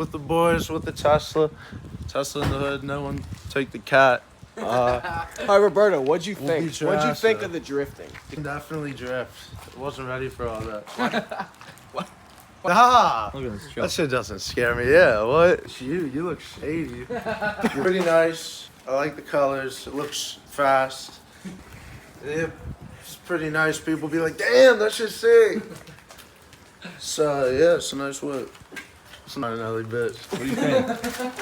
with the boys, with the Tesla. Tesla in the hood, no one take the cat. Hi, Roberto, what'd you think? beat your What'd you ass think up. of the drifting? Definitely drift. Wasn't ready for all that. What? Ah, Look at this that truck. shit doesn't scare me. Yeah, what? You look shady. You're pretty nice. I like the colors. It looks fast. Yeah, it's pretty nice. People be like, damn, that shit's sick. So, yeah, it's a nice whip. It's not an ugly bitch. What do you think?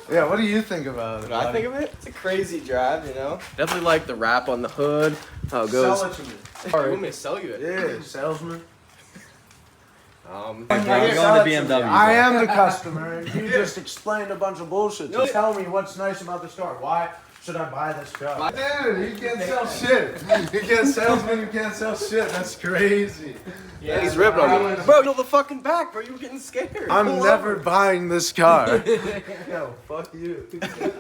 Yeah, what do you think about it? What I think of it? It's a crazy drive, you know? Definitely like the wrap on the hood. How it goes. Sell it to me. You want me to sell you it? Yeah, salesman. Bro, I'm going to BMW. I am the customer, and you just explained a bunch of bullshit. Just tell me what's nice about this car. Why should I buy this car? Dude, you can't sell shit. You can't salesman, you can't sell shit. That's crazy. Yeah, he's ripping on me. Bro, no, the fucking back, bro. You were getting scared. I'm Pull never over. buying this car. Yo, fuck you.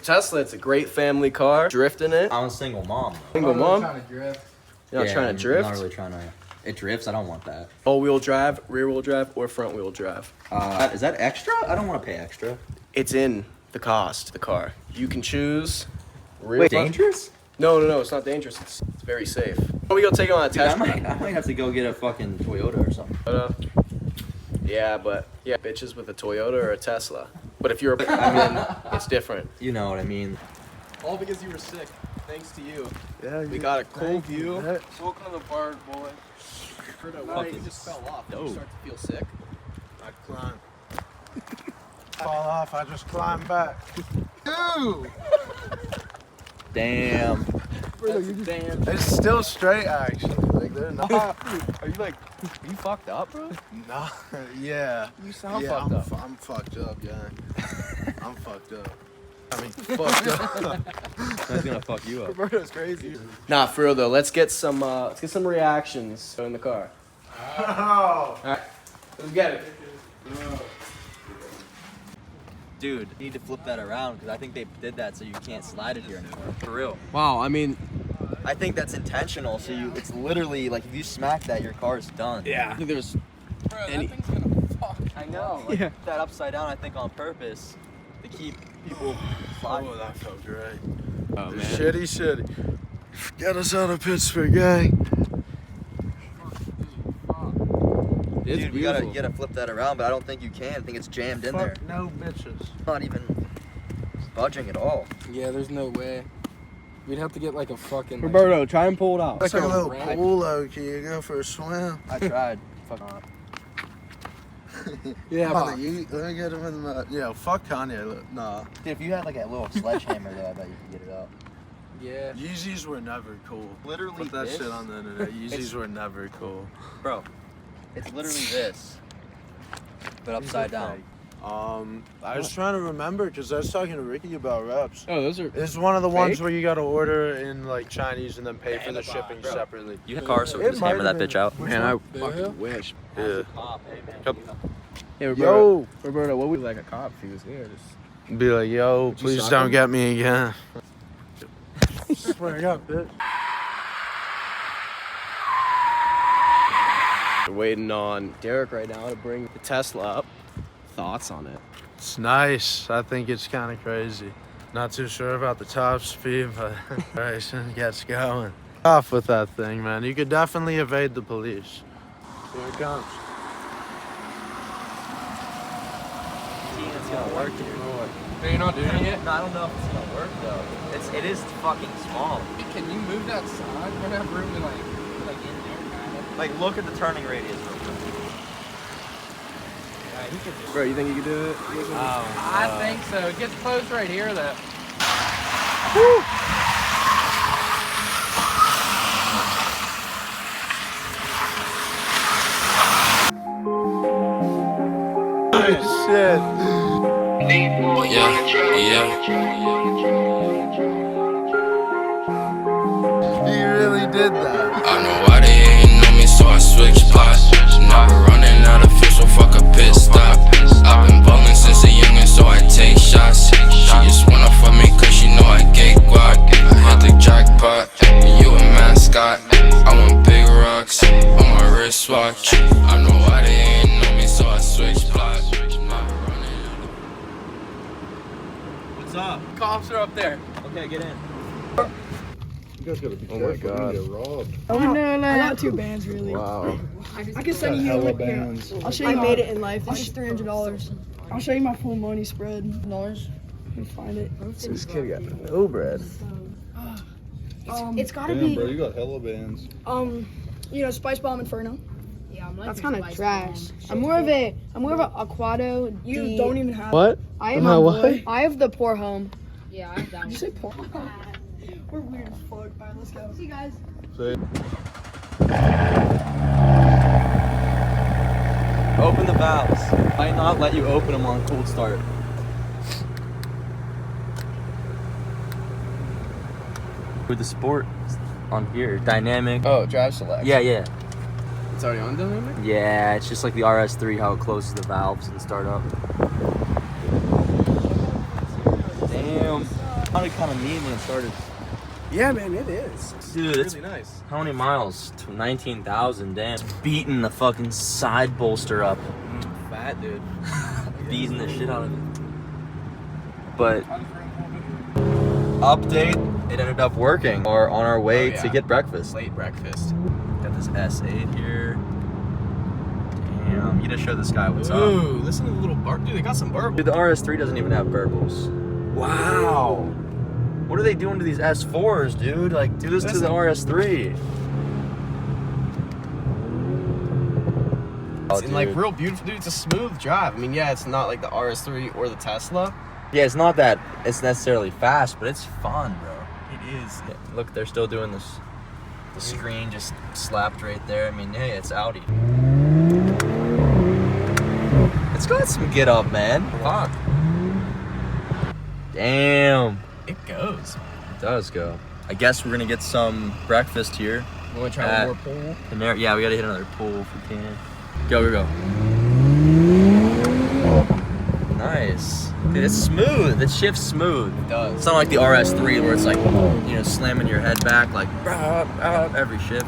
Tesla, it's a great family car. Drifting it. I'm a single mom, though. Single mom. Trying to drift. You're not trying to drift? I'm not really trying to. It drifts. I don't want that. All-wheel drive, rear-wheel drive, or front-wheel drive. Is that extra? I don't want to pay extra. It's in the cost of the car. You can choose. Rear Wait, dangerous? No, it's not dangerous. It's very safe. Why we go take it on a Dude, test? I might have to go get a fucking Toyota or something. Yeah, bitches with a Toyota or a Tesla. But if you're it's different. You know what I mean. All because you were sick. Thanks to you. Yeah, We got a cool view. Smoke on the bar, boy. Wow, you just fell off. Did you dope. start to feel sick? I climb. Fall off, I just climb back. Dude! Damn. Damn. It's still straight, actually. Like, they're not. Are you fucked up, bro? Nah, yeah. You sound Yeah, fucked up. I'm fucked up, gang. I'm fucked up. I mean, fucked up. That's gonna fuck you up. Roberto's crazy. Nah, for real though. Let's get some reactions in the car. Oh. All right, let's get it. Dude, you need to flip that around because I think they did that so you can't slide it here anymore. For real. Wow, I mean, I think that's intentional. So it's literally like if you smack that, your car's done. yeah. I think there's Bro, Any- that thing's gonna fuck. I know. Like, that upside down, I think on purpose to keep people sliding. Oh, that felt great. oh man. Shitty. Get us out of Pittsburgh, gang. It's Dude, beautiful. you gotta flip that around, but I don't think you can. I think it's jammed in there. Fuck no bitches. Not even budging at all. Yeah, there's no way. We'd have to get like a fucking. Roberto, try and pull it out. It's like a little rag. polo. Can you go for a swim? I tried. Fuck not. Yeah, Oh, but let me get him in the. Yeah, fuck Kanye. Look, nah. Dude, if you had like a little sledgehammer though, I bet you could get it up. yeah. Yeezys were never cool. Literally Put that this? shit on the internet. Yeezys were never cool. Bro, it's literally this, but upside down. I was trying to remember because I was talking to Ricky about reps. Oh, those are. It's one of the ones Fake? where you gotta order in like Chinese and then pay for the shipping Bro. separately. You have a car, so we It can just hammer might that have bitch been- out. Man, I The hell? fucking wish. Yeah. Pop, hey man. Yep. Hey, Yo. Roberto, what would like a cop if he was here? Be like, yo, please suck don't him? get me again. Swear up, bitch. We're waiting on Derek right now to bring the Tesla up. Thoughts on it? It's nice. I think it's kind of crazy. Not too sure about the top speed, but racing gets going. Off with that thing, man. You could definitely evade the police. Here it comes. It's gonna work here. Are you not doing it yet? No, I don't know if it's gonna work though. It is fucking small. Can you move that side? We're gonna have room to like in there, kind of. Like look at the turning radius. Yeah, he could do it. Bro, you think you could do it? I think so. It gets close right here, though. Shit. He really did that. I know why they hating on me, so I switch spots. Never running out of fuel, so fuck a pit stop. I've been ballin' since a youngin', so I take shots. She just wanna fuck me cause she know I get guac. I hit the jackpot, and you a mascot. I want big rocks on my wristwatch. I know why they hating on me, so I switch spots. Never running out of What's up? Cops are up there. Okay, get in. You guys gotta be Oh my careful. God. You get robbed. Oh no, I got 2 bands really. Wow. I can send you Hella here. bands. I'll show you. I made it in life. This is $300. I'll show you my full money spread. Dollars. Let me find it. This kid got no bread. It's gotta Damn, be. bro, you got hella bands. You know, Spice Bomb Inferno. Yeah, I'm like That's kind of trash. I'm more of a Aquato. You don't even have. What? I am No, a what? boy. I have the poor home. Yeah, I'm down. Did you say poor? We're weird as fuck. Alright, let's go. See you guys. Open the valves. Might not let you open them on cold start. With the sport on here, dynamic. Oh, drive select. Yeah, yeah. It's already on dynamic? Yeah, it's just like the RS3, how it closes the valves and start up. Damn. Sounded kind of mean when it started. Yeah, man, it is. Dude, it's really nice. how many miles? 19,000, damn. It's beating the fucking side bolster up. Fat, dude. Beating the shit out of it. But, update, it ended up working. We're on our way to get breakfast. Late breakfast. Got this S8 here. Damn, you just show this guy what's up. Ooh, listen to the little burp. Dude, they got some burp. Dude, the RS3 doesn't even have burbles. Wow. What are they doing to these S4s, dude? Like, do this to the RS3. It's like real beautiful, dude. It's a smooth drive. I mean, yeah, it's not like the RS3 or the Tesla. Yeah, it's not that it's necessarily fast, but it's fun, bro. It is. Yeah, look, they're still doing this. The screen just slapped right there. I mean, hey, it's Audi. It's got some get up, man. Fuck. Damn. It goes. It does go. I guess we're gonna get some breakfast here. You want to try At one more pool? the yeah, we gotta hit another pool if we can. Go, go, go. Nice. Dude, it's smooth. The shift's smooth. It does. It's not like the RS3 where it's like, you know, slamming your head back like every shift.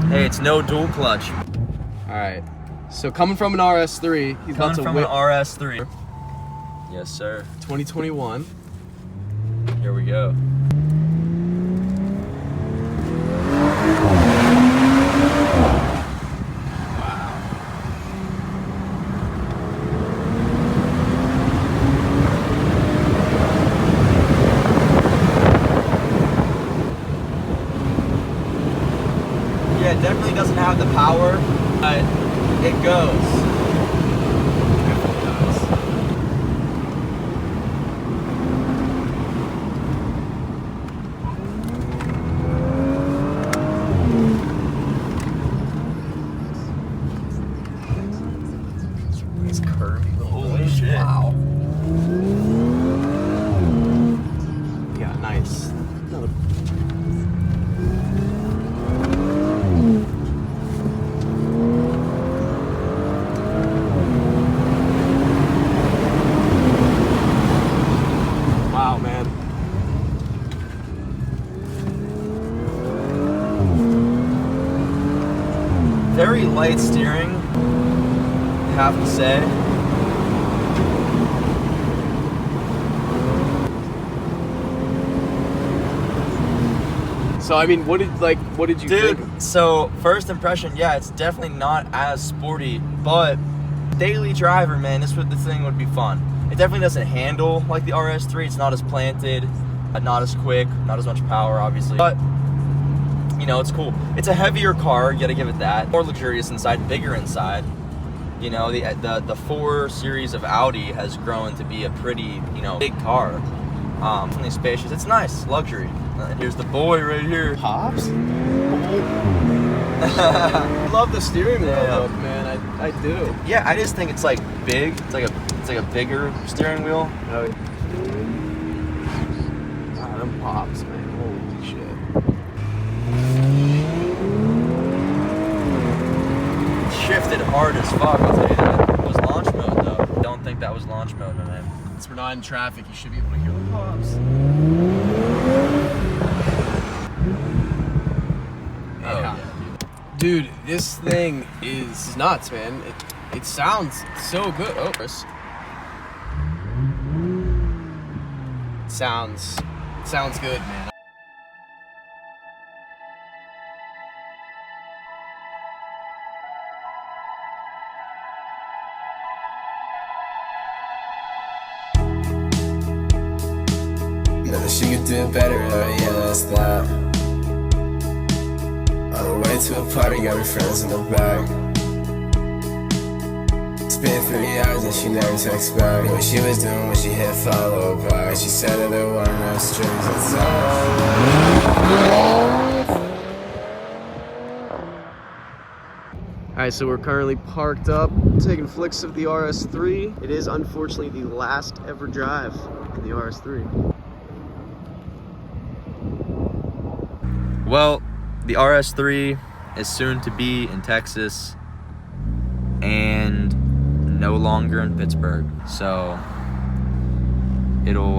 Hey, it's no dual clutch. All right. So coming from an RS3, he's about Coming to from an whip RS3. Yes, sir. 2021. Here we go. Yeah, it definitely doesn't have the power, but it goes. It's curvy little Holy blade. shit. Wow. Yeah, nice. Wow, man. Very light steering, I have to say. So I mean, what did you Dude, think? so first impression, yeah, it's definitely not as sporty, but daily driver, man, this thing would be fun. It definitely doesn't handle like the RS3. It's not as planted, not as quick, not as much power, obviously. But you know, it's cool. It's a heavier car, you gotta give it that. More luxurious inside, bigger inside. You know, the 4 Series of Audi has grown to be a pretty, you know, big car. Definitely spacious. It's nice, luxury. And here's the boy right here. Pops? I love the steering wheel, Yeah. look, man. I do. Yeah, I just think it's like big. It's like a bigger steering wheel. Oh, wow, them pops, man. Holy shit. Shifted hard as fuck, I'll tell you that. It was launch mode though. Don't think that was launch mode, my man. Since we're not in traffic, you should be able to hear the pops. Oh, Yeah. Dude, this thing is nuts, man. It sounds so good. Oh, Chris. Sounds good, man. Know that she could do it better, yeah, that's that. On the way to a party, got her friends in the back. Spent 3 hours and she never texts back. What she was doing when she hit follow back. She said that there weren't no strings attached. Alright, so we're currently parked up, taking flicks of the RS3. It is unfortunately the last ever drive in the RS3. Well, the RS3 is soon to be in Texas and no longer in Pittsburgh. So it'll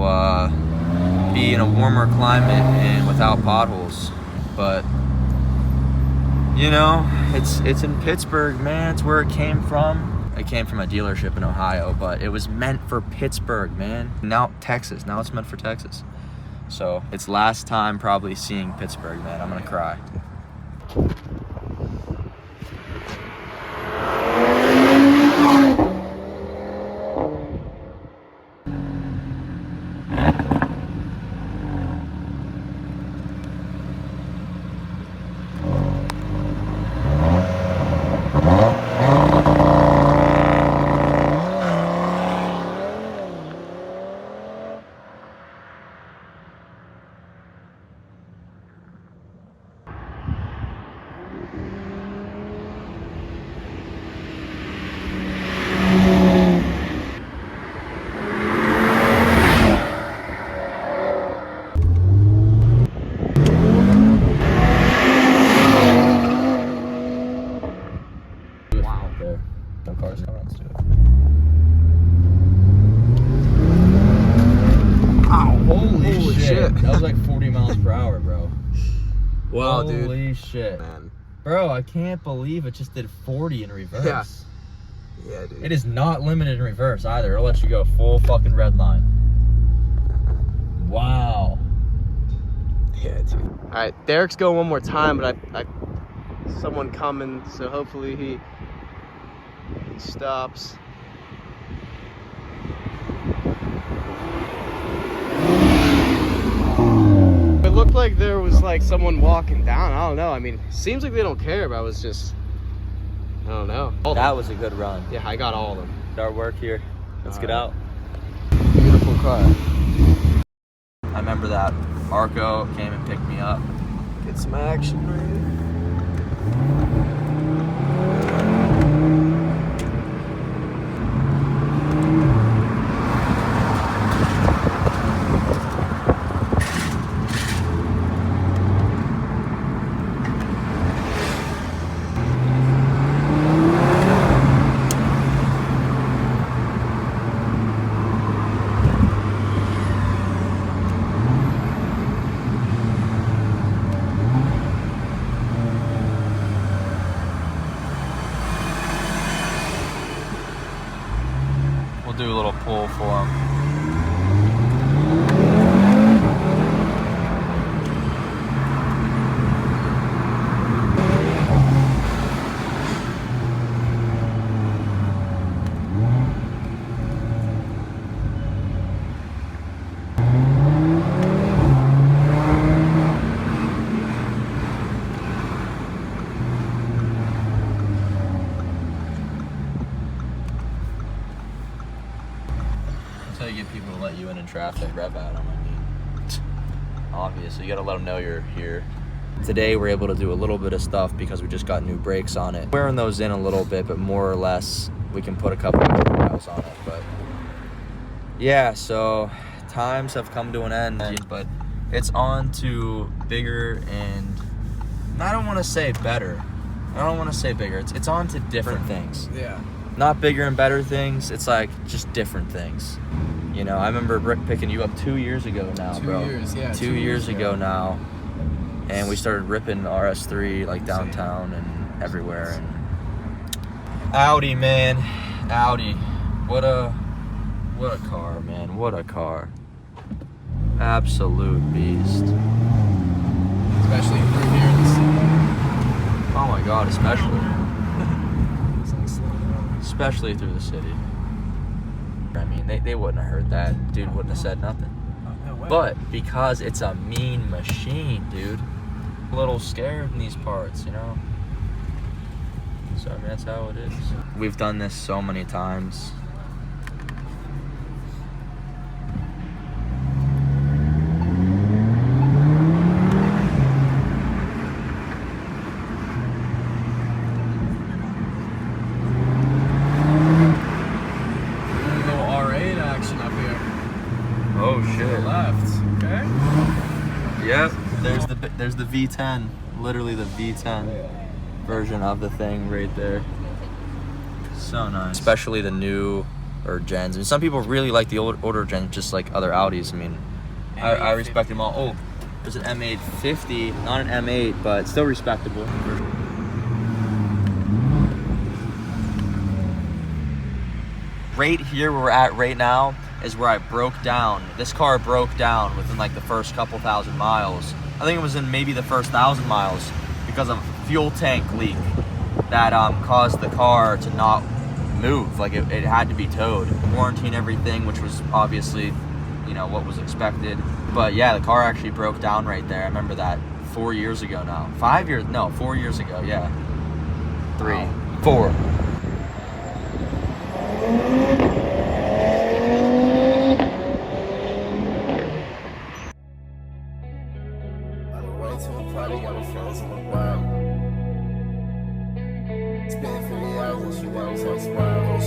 be in a warmer climate and without potholes. But you know, it's in Pittsburgh, man. It's where it came from. It came from a dealership in Ohio, but it was meant for Pittsburgh, man. Now Texas. Now it's meant for Texas. So it's last time probably seeing Pittsburgh, man. I'm gonna cry. No cars coming on, let's do it. Ow, holy shit. That was like 40 miles per hour, bro. Wow, dude. Holy shit. Man. Bro, I can't believe it just did 40 in reverse. Yeah. Yeah, dude. It is not limited in reverse either. It'll let you go full fucking red line. Wow. Yeah, dude. Alright, Derek's going one more time, but I someone coming, so hopefully he stops. It looked like there was like someone walking down. I don't know. I mean, seems like they don't care, but I was just, I don't know. That was a good run. Yeah, I got all of them. Our work here. Let's get Alright. out. Beautiful car. I remember that Arco came and picked me up. Get some action, man. We'll do a little pull for him. That's how you get people to let you in traffic. Rev at them, I mean. Obviously, you gotta let them know you're here. Today, we're able to do a little bit of stuff because we just got new brakes on it. Wearing those in a little bit, but more or less, we can put a couple extra miles on it. But yeah, so times have come to an end, but it's on to bigger and I don't want to say better. I don't want to say bigger. It's on to different things. Yeah. Not bigger and better things. It's like just different things. You know, I remember Rick picking you up 2 years ago now, bro. 2 years, yeah. 2 years ago now. And we started ripping RS3 like downtown and everywhere. And Audi, man. Audi. What a car, man. What a car. Absolute beast. Especially through here in the city. Oh my god, especially. It's like slow down. Especially through the city. I mean, they wouldn't have heard that. Dude wouldn't have said nothing. Oh, no way. But because it's a mean machine, dude. A little scared in these parts, you know? So, I mean, that's how it is. We've done this so many times. A little R8 action up here. Oh, To the shit. left. Okay. Yep. There's the V10. Literally the V10 version of the thing right there. So nice. Especially the new gens. I mean, some people really like the older gens, just like other Audis. I mean, I respect them all. Oh, there's an M850, not an M8, but still respectable. Right here where we're at right now is where I broke down. This car broke down within like the first couple thousand miles. I think it was in maybe the first 1,000 miles because of a fuel tank leak that caused the car to not move. Like it had to be towed. Warranty and everything, which was obviously, you know, what was expected. But yeah, the car actually broke down right there. I remember that 4 years ago now. 5 years, no, 4 years ago, yeah. 3, 4. On the way to a party, got my friends in the bar. Spent 50 hours and she got us on spot.